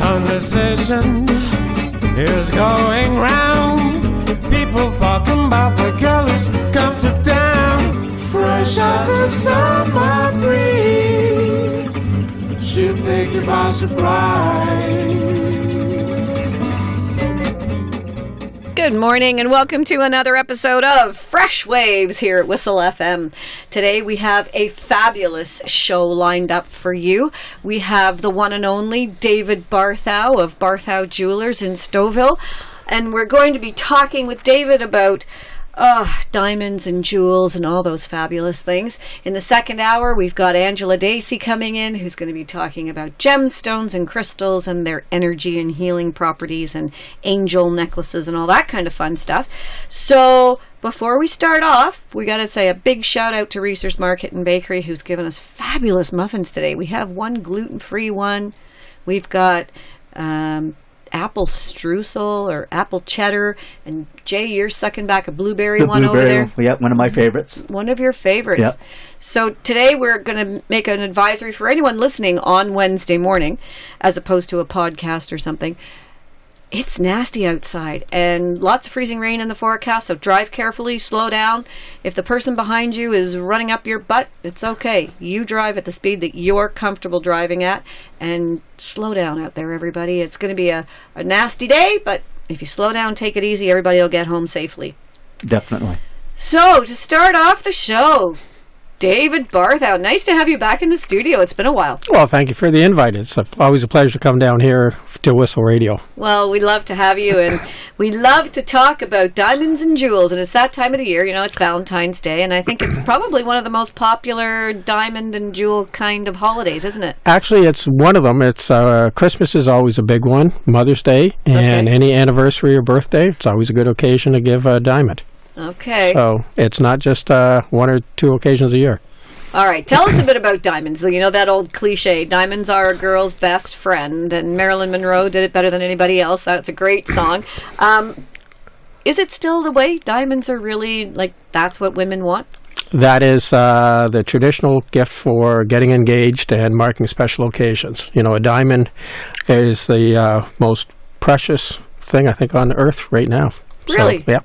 conversation is going round. People talking about the colors come to town. Fresh as a summer breeze, she'll take you by surprise. Good morning and welcome to another episode of Fresh Waves here at Whistle FM. Today we have a fabulous show lined up for you. We have the one and only David Barthau of Barthau Jewelers in Stouffville. And we're going to be talking with David about diamonds and jewels and all those fabulous things. In the second hour, we've got Angela Dacey coming in, who's going to be talking about gemstones and crystals and their energy and healing properties and angel necklaces and all that kind of fun stuff. So before we start off, we got to say a big shout out to Reese's Market and Bakery, who's given us fabulous muffins today. We have one gluten-free one. We've got apple streusel or apple cheddar, and Jay, you're sucking back a blueberry one over there. Yeah, one of my favorites. One of your favorites. Yep. So today we're going to make an advisory for anyone listening on Wednesday morning, as opposed to a podcast or something. It's nasty outside and lots of freezing rain in the forecast, so drive carefully, slow down. If the person behind you is running up your butt, it's okay. You drive at the speed that you're comfortable driving at and slow down out there, everybody. It's going to be a nasty day, but if you slow down, take it easy, everybody will get home safely. Definitely. So, to start off the show, David Barthau, nice to have you back in the studio. It's been a while. Well, thank you for the invite. It's always a pleasure to come down here to Whistle Radio. Well, we love to have you, and we love to talk about diamonds and jewels, and it's that time of the year. You know, it's Valentine's Day, and I think it's probably one of the most popular diamond and jewel kind of holidays, isn't it? Actually, it's one of them. It's Christmas is always a big one, Mother's Day, and any anniversary or birthday, it's always a good occasion to give a diamond. Okay. So it's not just one or two occasions a year. All right. Tell us a bit about diamonds. You know that old cliche, diamonds are a girl's best friend, and Marilyn Monroe did it better than anybody else. That's a great song. Is it still the way? Diamonds are really, that's what women want? That is the traditional gift for getting engaged and marking special occasions. You know, a diamond is the most precious thing, I think, on earth right now. Really? So, yeah.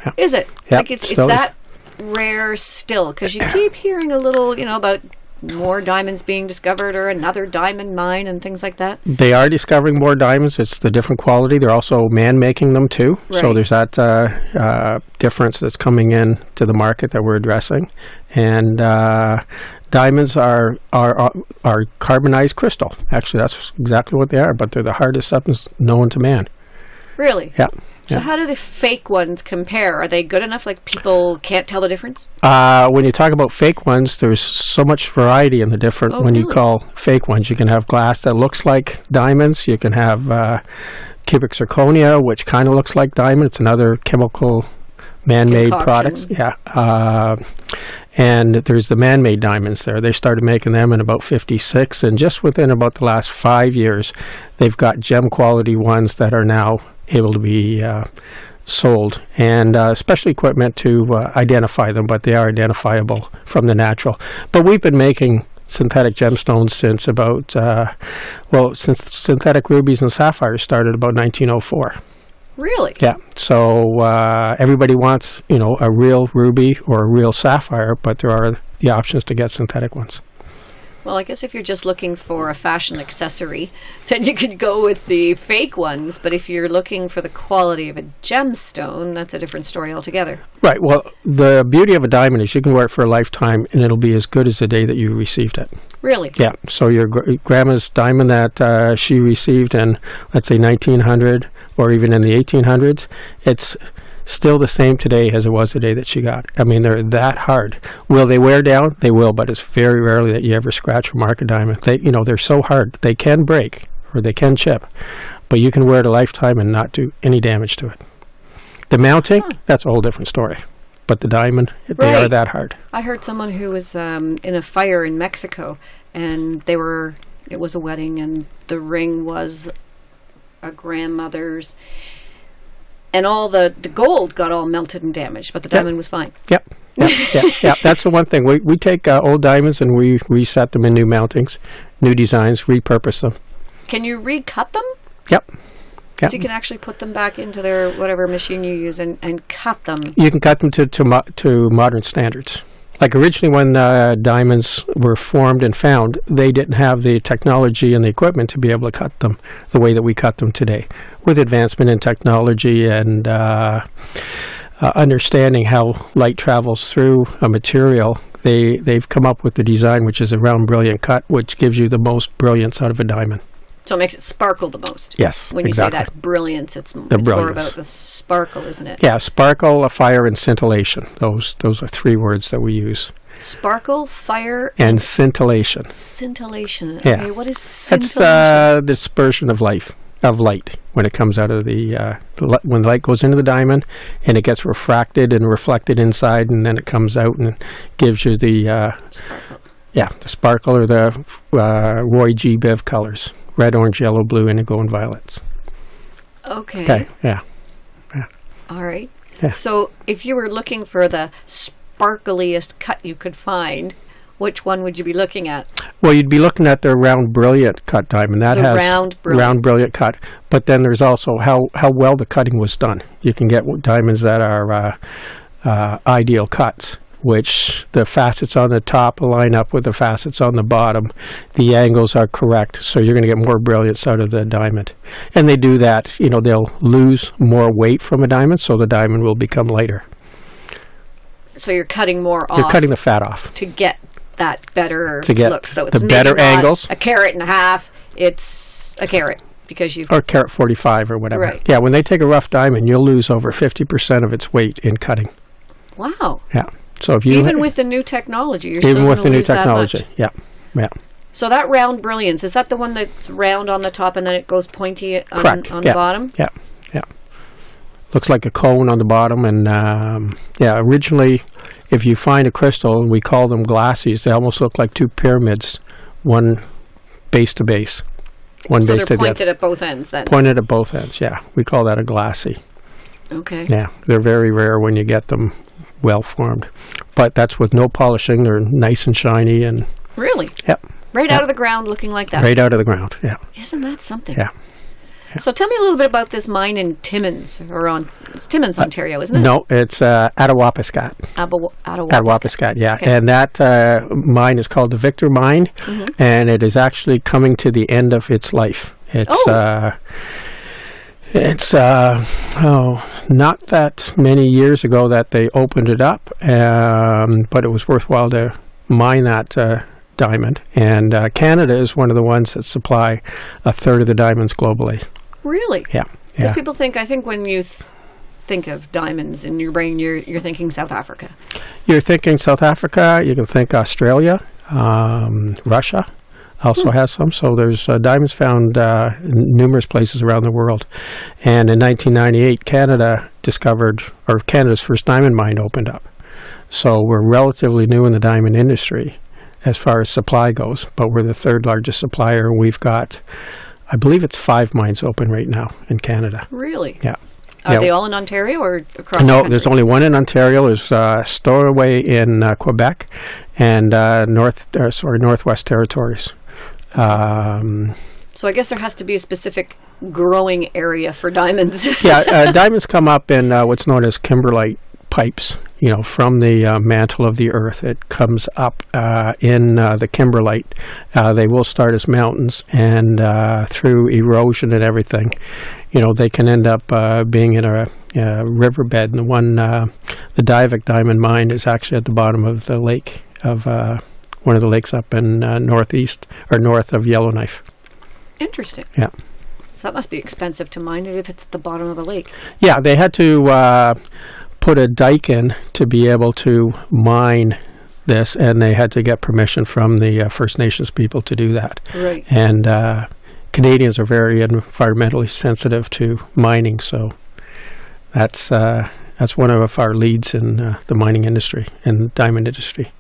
Yeah. Is it? Yep, it's that rare still? Because you keep hearing a little, about more diamonds being discovered or another diamond mine and things like that. They are discovering more diamonds. It's the different quality. They're also man-making them too. Right. So there's that difference that's coming in to the market that we're addressing. And diamonds are carbonized crystal. Actually, that's exactly what they are, but they're the hardest substance known to man. Really? Yeah. So how do the fake ones compare? Are they good enough, people can't tell the difference? When you talk about fake ones, there's so much variety in the different, when you call fake ones. You can have glass that looks like diamonds. You can have cubic zirconia, which kind of looks like diamond. It's another chemical man-made products. Yeah. And there's the man-made diamonds there. They started making them in about 56, and just within about the last 5 years, they've got gem quality ones that are now able to be sold, and special equipment to identify them, but they are identifiable from the natural. But we've been making synthetic gemstones since about, since synthetic rubies and sapphires started about 1904. Really? Yeah. So everybody wants, a real ruby or a real sapphire, but there are the options to get synthetic ones. Well, I guess if you're just looking for a fashion accessory, then you could go with the fake ones. But if you're looking for the quality of a gemstone, that's a different story altogether. Right. Well, the beauty of a diamond is you can wear it for a lifetime, and it'll be as good as the day that you received it. Really? Yeah. So your grandma's diamond that she received in, let's say, 1900 or even in the 1800s, it's still the same today as it was the day that she got. I mean, they're that hard. Will they wear down? They will, but it's very rarely that you ever scratch or mark a diamond. They're so hard. They can break or they can chip, but you can wear it a lifetime and not do any damage to it. The mounting, that's a whole different story. But the diamond, they are that hard. I heard someone who was in a fire in Mexico, and it was a wedding, and the ring was a grandmother's, and all the gold got all melted and damaged, but the diamond was fine. Yep. That's the one thing. We take old diamonds and we reset them in new mountings, new designs, repurpose them. Can you recut them? Yep. Yep. So you can actually put them back into their whatever machine you use and cut them. You can cut them to modern standards. Like originally when diamonds were formed and found, they didn't have the technology and the equipment to be able to cut them the way that we cut them today. With advancement in technology and understanding how light travels through a material, they've come up with the design, which is a round, brilliant cut, which gives you the most brilliance out of a diamond. So it makes it sparkle the most. Yes, When you exactly. say that brilliance, it's more about the sparkle, isn't it? Yeah, sparkle, fire, and scintillation. Those are three words that we use. Sparkle, fire, And scintillation. scintillation. Yeah. Okay, what is That's scintillation? the dispersion of light when it comes out of when the light goes into the diamond and it gets refracted and reflected inside, and then it comes out and gives you the Sparkle. the sparkle or the Roy G. Biv colors: red, orange, yellow, blue, indigo, and violets. Okay. Okay, yeah. All right. Yeah. So if you were looking for the sparkliest cut you could find, which one would you be looking at? Well, you'd be looking at the round, brilliant cut diamond. That The has round brilliant cut. But then there's also how well the cutting was done. You can get diamonds that are ideal cuts, which the facets on the top line up with the facets on the bottom. The angles are correct, so you're going to get more brilliance out of the diamond. And they do that. They'll lose more weight from a diamond, so the diamond will become lighter. So you're cutting more off. You're cutting the fat off. to get that better To get look. So it's the maybe better not angles. a carat and a half. It's a carat because you've Or carat 45 or whatever. Right. Yeah, when they take a rough diamond, you'll lose over 50% of its weight in cutting. wow. Yeah. So if you Even with the new technology, you're still even with gonna the new lose that much. technology, yeah. So that round brilliance, is that the one that's round on the top and then it goes pointy on, Correct. on yeah. the bottom? Yeah. Looks like a cone on the bottom, and originally, if you find a crystal, we call them glassies. They almost look like two pyramids, one base to base, one So base they're to the pointed other. at both ends then? Pointed at both ends. Yeah, we call that a glassy. Okay. Yeah, they're very rare when you get them well formed, but that's with no polishing. They're nice and shiny, and Really? yep, Right Yeah. out of the ground looking like that? right out of the ground. Yeah. Isn't that something? Yeah. So tell me a little bit about this mine in Timmins, it's Timmins, Ontario, isn't it? No, it's Attawapiskat. Attawapiskat. Yeah. Okay. And that mine is called the Victor Mine, and it is actually coming to the end of its life. It's not that many years ago that they opened it up, but it was worthwhile to mine that diamond. And Canada is one of the ones that supply a third of the diamonds globally. Really? Yeah. Because Yeah. people think, I think when you think of diamonds in your brain, you're thinking South Africa. You're thinking South Africa, you can think Australia, Russia also has some. So there's diamonds found in numerous places around the world. And in 1998, Canada's first diamond mine opened up. So we're relatively new in the diamond industry as far as supply goes, but we're the third largest supplier. We've got, I believe it's 5 mines open right now in Canada. Really? Yeah. Are Yeah. they all in Ontario or across the No, country? there's only one in Ontario. There's Stornoway in Quebec and Northwest Territories. So I guess there has to be a specific growing area for diamonds. Diamonds come up in what's known as Kimberlite pipes, from the mantle of the earth. It comes up in the kimberlite. They will start as mountains, and through erosion and everything, they can end up being in a riverbed. And the Diavik diamond mine is actually at the bottom of the lake of one of the lakes up in northeast or north of Yellowknife. Interesting. Yeah. So that must be expensive to mine it if it's at the bottom of the lake. Yeah, they had to put a dike in to be able to mine this, and they had to get permission from the First Nations people to do that. Right. And Canadians are very environmentally sensitive to mining, so that's one of our leads in the mining industry and diamond industry.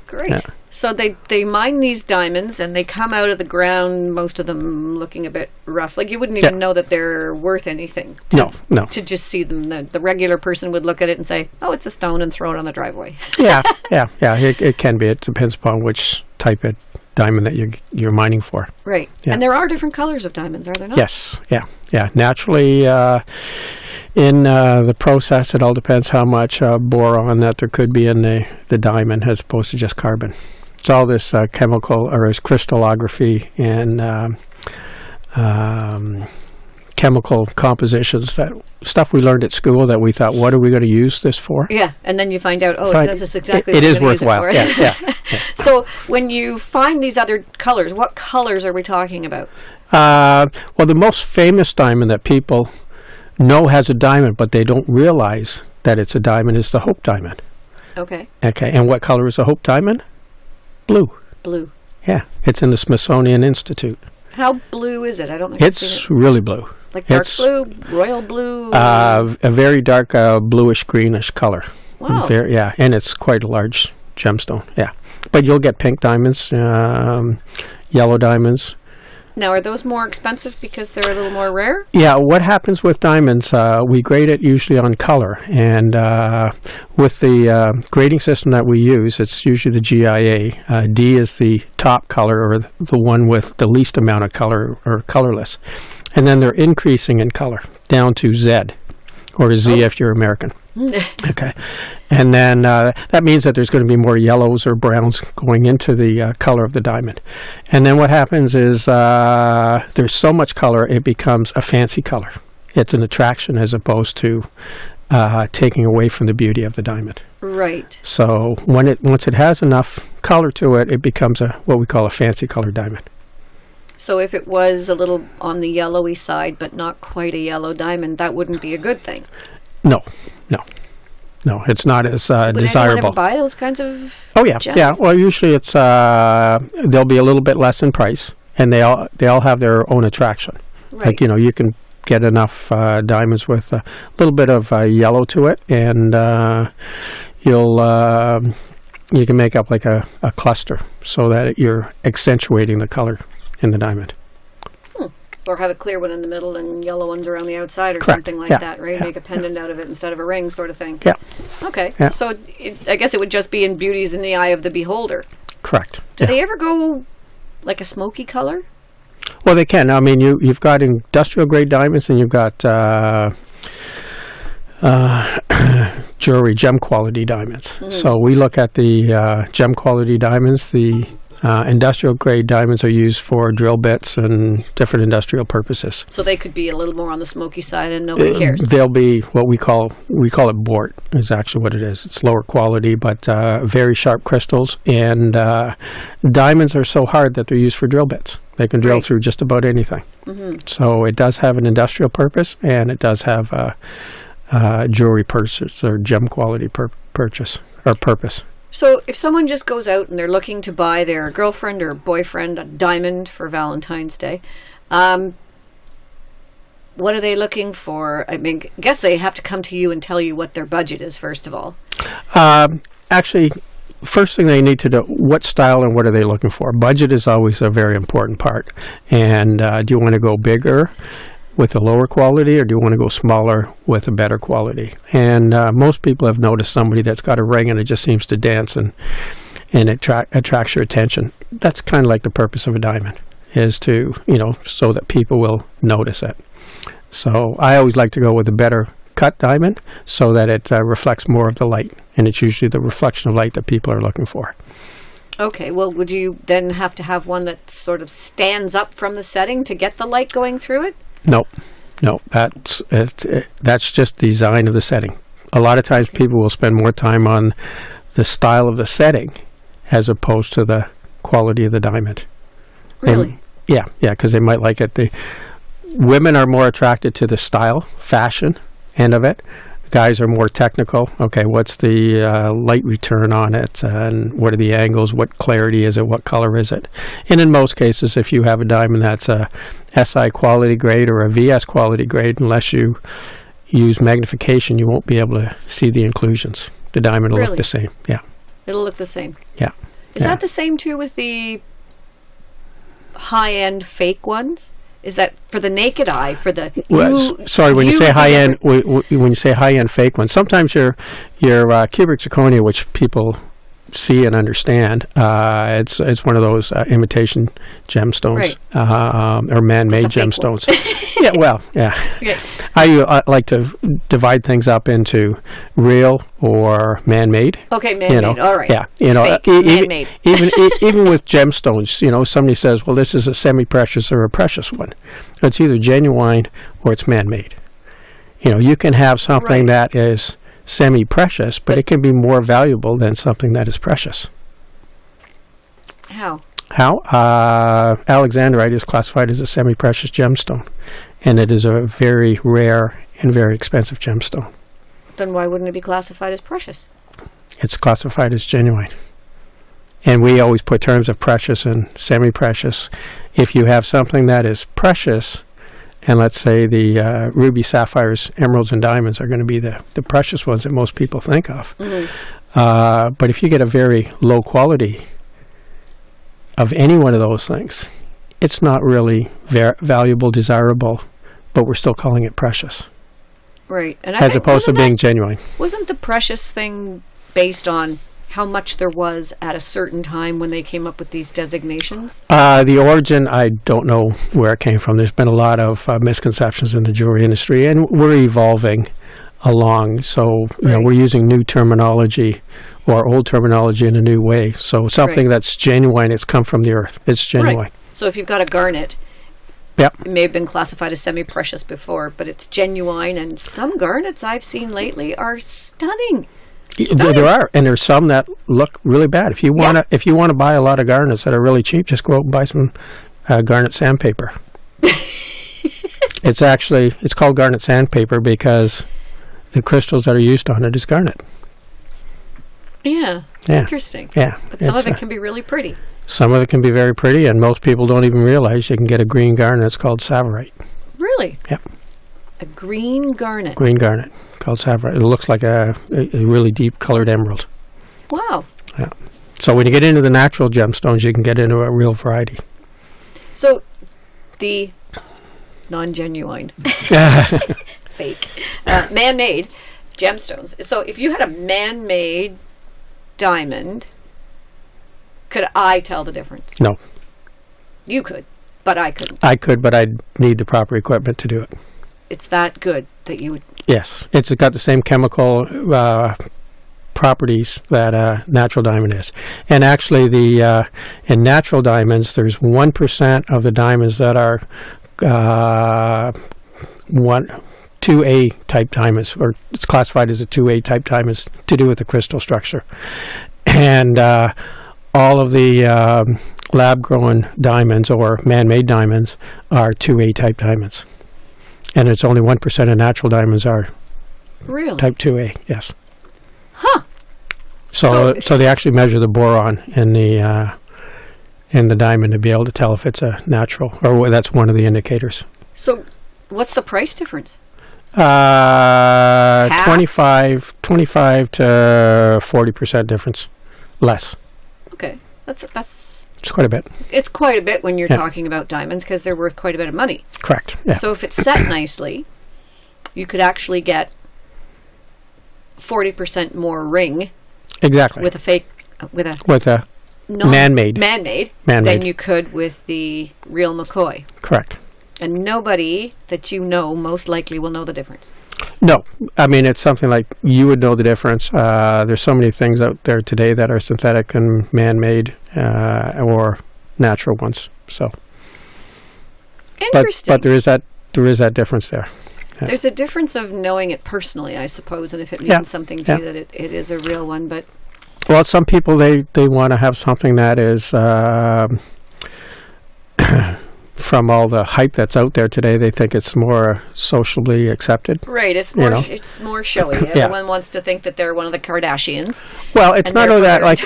Great. Yeah. So they mine these diamonds and they come out of the ground, most of them looking a bit rough. Like you wouldn't even know that they're worth anything. No. To just see them. The regular person would look at it and say, oh, it's a stone, and throw it on the driveway. Yeah. It can be. It depends upon which type of diamond that you're mining for. Right. Yeah. And there are different colors of diamonds, are there not? Yes. Yeah. Naturally, in the process, it all depends how much boron that there could be in the diamond as opposed to just carbon. It's all this chemical or as crystallography and chemical compositions, that stuff we learned at school that we thought, what are we going to use this for? Yeah, and then you find out, this is exactly it what is I'm going to use worthwhile. it for. Yeah. So when you find these other colors, what colors are we talking about? Well, the most famous diamond that people know has a diamond, but they don't realize that it's a diamond, is the Hope Diamond. Okay. Okay, and what color is the Hope Diamond? Blue. Blue. Yeah, it's in the Smithsonian Institute. How blue is it? I don't think I've seen It's it. really blue. Like dark blue, royal blue? A very dark bluish-greenish color. Wow. Yeah, and it's quite a large gemstone, yeah. But you'll get pink diamonds, yellow diamonds. Now, are those more expensive because they're a little more rare? Yeah, what happens with diamonds, we grade it usually on color. And with the grading system that we use, it's usually the GIA. D is the top color, or the one with the least amount of color, or colorless. And then they're increasing in color down to Z, or Z if you're American. Okay. And then that means that there's going to be more yellows or browns going into the color of the diamond. And then what happens is there's so much color, it becomes a fancy color. It's an attraction as opposed to taking away from the beauty of the diamond. Right. So once it has enough color to it, it becomes what we call a fancy color diamond. So if it was a little on the yellowy side, but not quite a yellow diamond, that wouldn't be a good thing. No, it's not as Would desirable. anyone ever buy those kinds of Oh yeah, gems? yeah. Well, usually it's they'll be a little bit less in price, and they all have their own attraction. Right. Like you can get enough diamonds with a little bit of yellow to it, and you can make up like a cluster so that you're accentuating the color in the diamond. Or have a clear one in the middle and yellow ones around the outside, or Correct. something like Yeah. that, right? Yeah. Make a pendant out of it instead of a ring, sort of thing. Yeah. Okay. Yeah. So I guess it would just be in beauties in the eye of the beholder. Correct. Do Yeah. they ever go like a smoky color? Well, they can. I mean, you've got industrial grade diamonds, and you've got jewelry gem quality diamonds. So we look at the gem quality diamonds. The industrial grade diamonds are used for drill bits and different industrial purposes. So they could be a little more on the smoky side, and nobody cares. They'll be what we call it bort is actually what it is. It's lower quality, but very sharp crystals. And diamonds are so hard that they're used for drill bits. They can drill Right. through just about anything. Mm-hmm. So it does have an industrial purpose, and it does have a jewelry purchase or gem quality purpose. So if someone just goes out and they're looking to buy their girlfriend or boyfriend a diamond for Valentine's Day, what are they looking for? I mean, I guess they have to come to you and tell you what their budget is, first of all. Actually, first thing they need to know, what style and what are they looking for? Budget is always a very important part. And do you want to go bigger with a lower quality, or do you want to go smaller with a better quality? And most people have noticed somebody that's got a ring and it just seems to dance and it attracts your attention. That's kind of like the purpose of a diamond, is to, so that people will notice it. So I always like to go with a better cut diamond so that it reflects more of the light, and it's usually the reflection of light that people are looking for. Okay, well, would you then have to have one that sort of stands up from the setting to get the light going through it? No, that's just the design of the setting. A lot of times people will spend more time on the style of the setting as opposed to the quality of the diamond. Really? And because they might like it. The women are more attracted to the style, fashion end of it. Guys are more technical. Okay, what's the light return on it, and what are the angles, what clarity is it, what color is it? And in most cases, if you have a diamond that's a SI quality grade or a VS quality grade, unless you use magnification, you won't be able to see the inclusions. The diamond will Really? look the same. Yeah. It'll look the same. Yeah. Is that the same too with the high-end fake ones? Is that for the naked eye? For the when you say high end, when you say high end fake ones, sometimes your cubic zirconia, which people see and understand. It's one of those imitation gemstones, or man-made gemstones. Yeah, well, yeah. Okay. I like to divide things up into real or man-made. Okay, man-made. All right. Yeah, Fake, man-made. even with gemstones, somebody says, well, this is a semi-precious or a precious one. It's either genuine or it's man-made. You can have something that is semi-precious, but it can be more valuable than something that is precious. How? Alexandrite is classified as a semi-precious gemstone, and it is a very rare and very expensive gemstone. Then why wouldn't it be classified as precious? It's classified as genuine. And we always put terms of precious and semi-precious. If you have something that is precious, and let's say the ruby, sapphires, emeralds, and diamonds are going to be the precious ones that most people think of. Mm-hmm. But if you get a very low quality of any one of those things, it's not really valuable, desirable, but we're still calling it precious. Right. And as opposed to being genuine. Wasn't the precious thing based on how much there was at a certain time when they came up with these designations? The origin, I don't know where it came from. There's been a lot of misconceptions in the jewelry industry, and we're evolving along. So, we're using new terminology or old terminology in a new way. So something that's genuine, it's come from the earth. It's genuine. Right. So if you've got a garnet, it may have been classified as semi-precious before, but it's genuine, and some garnets I've seen lately are stunning. There are, and there's some that look really bad. If you want to buy a lot of garnets that are really cheap, just go out and buy some garnet sandpaper. It's called garnet sandpaper because the crystals that are used on it is garnet. Yeah. Interesting. Yeah. But some of it can be really pretty. Some of it can be very pretty, and most people don't even realize you can get a green garnet. It's called savarite. Really? Yep. A green garnet. Green garnet called savarite. It looks like a really deep colored emerald. Wow. Yeah. So when you get into the natural gemstones, you can get into a real variety. So the non-genuine, fake, man-made gemstones. So if you had a man-made diamond, could I tell the difference? No. You could, but I couldn't. I could, but I'd need the proper equipment to do it. It's that good that you would... Yes. It's got the same chemical properties that a natural diamond is. And actually, in natural diamonds, there's 1% of the diamonds that are 2A type diamonds, or it's classified as a 2A type diamonds to do with the crystal structure. And all of the lab-grown diamonds or man-made diamonds are 2A type diamonds. And it's only 1% of natural diamonds are really type 2A, yes. Huh. So they actually measure the boron in the diamond to be able to tell if it's a natural, or that's one of the indicators. So what's the price difference? 25 to 40% difference. Less. Okay. That's it's quite a bit. It's quite a bit when you're talking about diamonds because they're worth quite a bit of money. Correct. Yeah. So if it's set nicely, you could actually get 40% more ring. Exactly. With a man-made than you could with the real McCoy. Correct. And nobody that you know most likely will know the difference. No. I mean, it's something like you would know the difference. There's so many things out there today that are synthetic and man-made or natural ones. So, interesting. But there is that difference there. Yeah. There's a difference of knowing it personally, I suppose, and if it means something to you that it is a real one. But well, some people they want to have something that is. From all the hype that's out there today, they think it's more socially accepted. Right, it's more showy. Everyone wants to think that they're one of the Kardashians. Well, it's not only that, like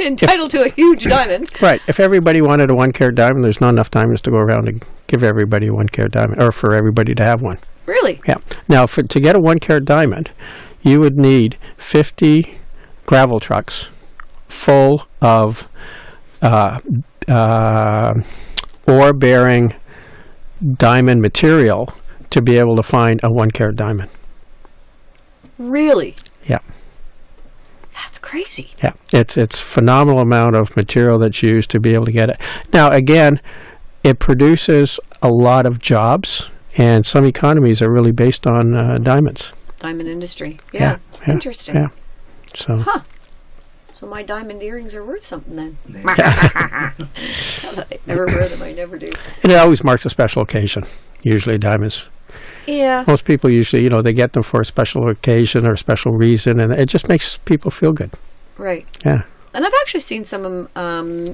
entitled to a huge diamond. Right. If everybody wanted a 1-carat diamond, there's not enough diamonds to go around to give everybody a 1-carat diamond, or for everybody to have one. Really? Yeah. Now, to get a 1-carat diamond, you would need 50 gravel trucks full of ore-bearing diamond material to be able to find a 1-carat diamond. Really? Yeah. That's crazy. Yeah, it's phenomenal amount of material that's used to be able to get it. Now, again, it produces a lot of jobs, and some economies are really based on diamonds. Diamond industry. Yeah. Interesting. Yeah. So. Huh. So my diamond earrings are worth something then. I never wear them. I never do. And it always marks a special occasion. Usually diamonds. Yeah. Most people usually, they get them for a special occasion or a special reason, and it just makes people feel good. Right. Yeah. And I've actually seen some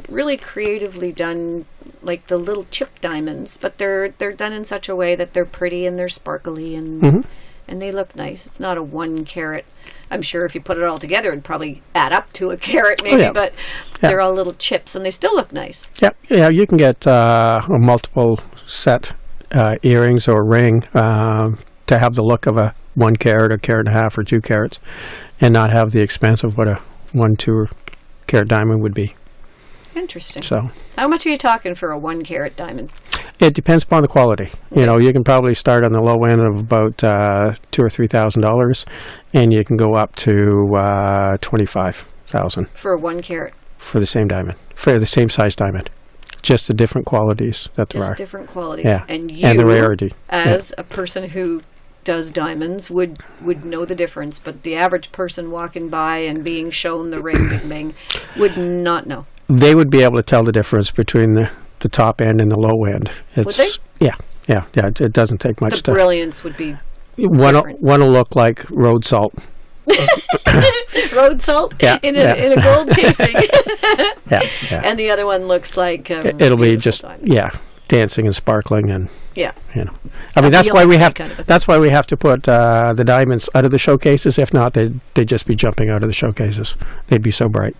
really creatively done, like the little chip diamonds, but they're done in such a way that they're pretty and they're sparkly and they look nice. It's not a 1 carat. I'm sure if you put it all together, it'd probably add up to a carat maybe, but they're all little chips and they still look nice. Yeah, you can get a multiple set earrings or ring to have the look of a 1 carat, a carat and a half, or 2 carats, and not have the expense of what a 1-2 carat diamond would be. Interesting. So, how much are you talking for a 1 carat diamond? It depends upon the quality. You can probably start on the low end of about $2,000 or $3,000, and you can go up to $25,000 for a 1 carat for the same diamond, for the same size diamond. Just the different qualities that there are. Just different qualities. Yeah. And you, and the rarity, as a person who does diamonds, would know the difference, but the average person walking by and being shown the ring bing bing would not know. They would be able to tell the difference between the top end and the low end. Would they? Yeah. It doesn't take much. The brilliance would be different. One will look like road salt. Road salt in a gold casing. yeah. And the other one looks like it'll be just diamond. Dancing and sparkling and I mean that's why we have to put the diamonds out of the showcases. If not, they'd just be jumping out of the showcases. They'd be so bright.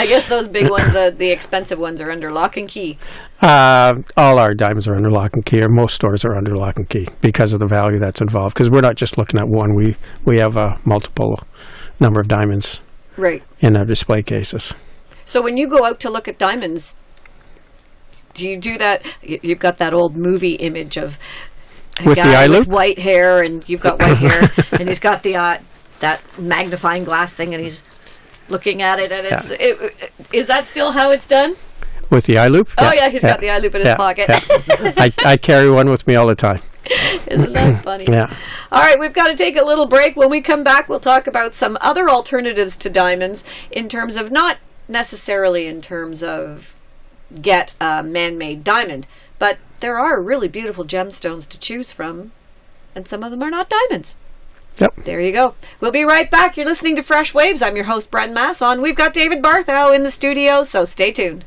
I guess those big ones, the expensive ones, are under lock and key. All our diamonds are under lock and key, or most stores are under lock and key because of the value that's involved. Because we're not just looking at one; we have a multiple number of diamonds in our display cases. So when you go out to look at diamonds, do you do that? You've got that old movie image of a guy with white hair, and you've got white hair, and he's got the that magnifying glass thing, and he's looking at it, and is that still how it's done? With the eye loop? Oh yeah, he's got the eye loop in his pocket. I carry one with me all the time. Isn't that funny? Yeah. All right, we've got to take a little break. When we come back, we'll talk about some other alternatives to diamonds in terms of not necessarily in terms of get a man-made diamond, but there are really beautiful gemstones to choose from, and some of them are not diamonds. Yep. There you go. We'll be right back. You're listening to Fresh Waves. I'm your host, Bren Mass. We've got David Barthau in the studio, so stay tuned.